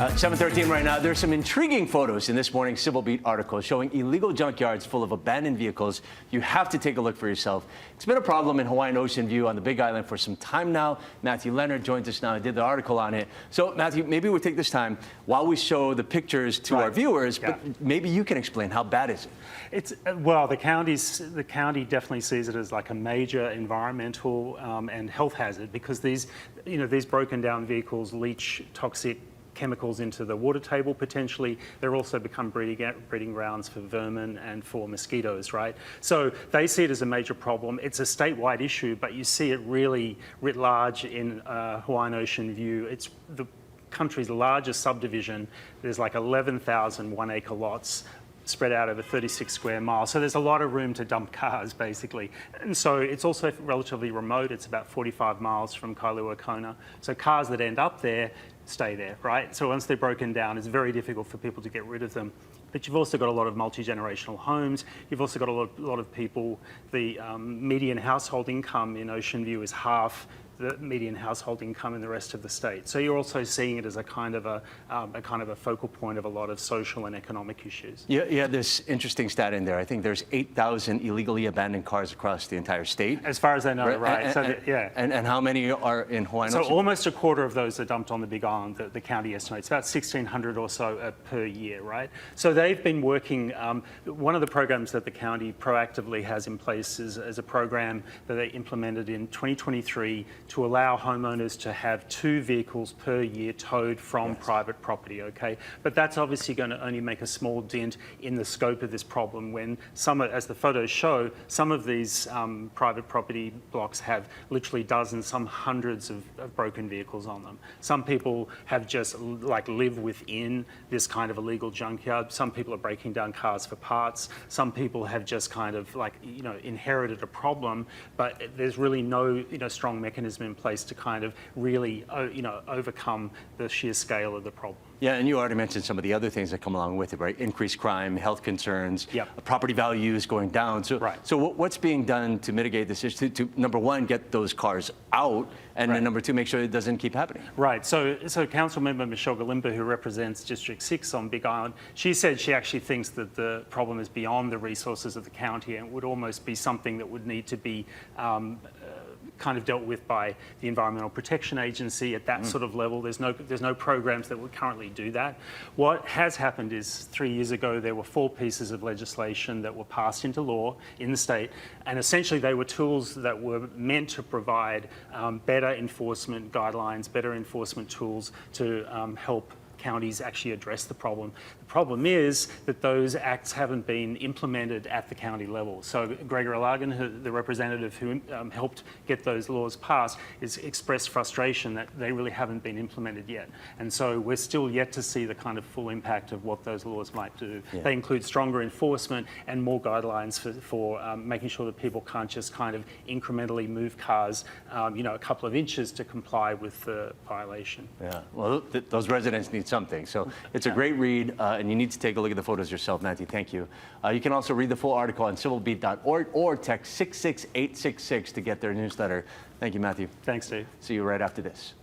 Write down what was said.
7:13 right now. There's some intriguing photos in this morning's Civil Beat article showing illegal junkyards full of abandoned vehicles. You have to take a look for yourself. It's been a problem in Hawaiian Ocean View on the Big Island for some time now. Matthew Leonard joins us now and did the article on it. So, Matthew, maybe we'll take this time while we show the pictures to our viewers, but maybe you can explain how bad is it? It's well, the county definitely sees it as like a major environmental and health hazard because these broken down vehicles leach toxic chemicals into the water table potentially. They're also become breeding grounds for vermin and for mosquitoes, right? So they see it as a major problem. It's a statewide issue, but you see it really writ large in Hawaiian Ocean View. It's the country's largest subdivision. There's like 11,000 one-acre lots spread out over 36 square miles. So there's a lot of room to dump cars, basically. And so it's also relatively remote. It's about 45 miles from Kailua Kona. So cars that end up there stay there, right? So once they're broken down, it's very difficult for people to get rid of them. But you've also got a lot of multi-generational homes. You've also got a lot of people. The median household income in Ocean View is half the median household income in the rest of the state. So you're also seeing it as a kind of a focal point of a lot of social and economic issues. Yeah, this interesting stat in there. I think there's 8,000 illegally abandoned cars across the entire state. As far as I know, right? And how many are in Hawaiian Ocean? So almost a quarter of those are dumped on the Big Island. The county estimates about 1,600 or so per year, right? So they've been working. One of the programs that the county proactively has in place is a program that they implemented in 2023 to allow homeowners to have 2 vehicles per year towed from private property, okay? But that's obviously going to only make a small dent in the scope of this problem when as the photos show, some of these private property blocks have literally dozens, some hundreds of broken vehicles on them. Some people have just live within this kind of illegal junkyard. Some people are breaking down cars for parts. Some people have just kind of inherited a problem, but there's really no strong mechanism in place to kind of really overcome the sheer scale of the problem. Yeah, and you already mentioned some of the other things that come along with it, right? Increased crime, health concerns, property values going down. So, so what's being done to mitigate this issue? To number one, get those cars out, and then number two, make sure it doesn't keep happening. Right. So Council Member Michelle Galimba, who represents District 6 on Big Island, she said she actually thinks that the problem is beyond the resources of the county and would almost be something that would need to be kind of dealt with by the Environmental Protection Agency at that sort of level. There's no programs that would currently do that. What has happened is 3 years ago there were 4 pieces of legislation that were passed into law in the state, and essentially they were tools that were meant to provide better enforcement guidelines, better enforcement tools to help counties actually address the problem. The problem is that those acts haven't been implemented at the county level. So Gregor Alagan, the representative who helped get those laws passed, has expressed frustration that they really haven't been implemented yet. And so we're still yet to see the kind of full impact of what those laws might do. They include stronger enforcement and more guidelines for making sure that people can't just kind of incrementally move cars, a couple of inches to comply with the violation. Yeah, well, those residents need something. So it's a great read, and you need to take a look at the photos yourself, Matthew. Thank you. You can also read the full article on civilbeat.org or text 66866 to get their newsletter. Thank you, Matthew. Thanks, Steve. See you right after this.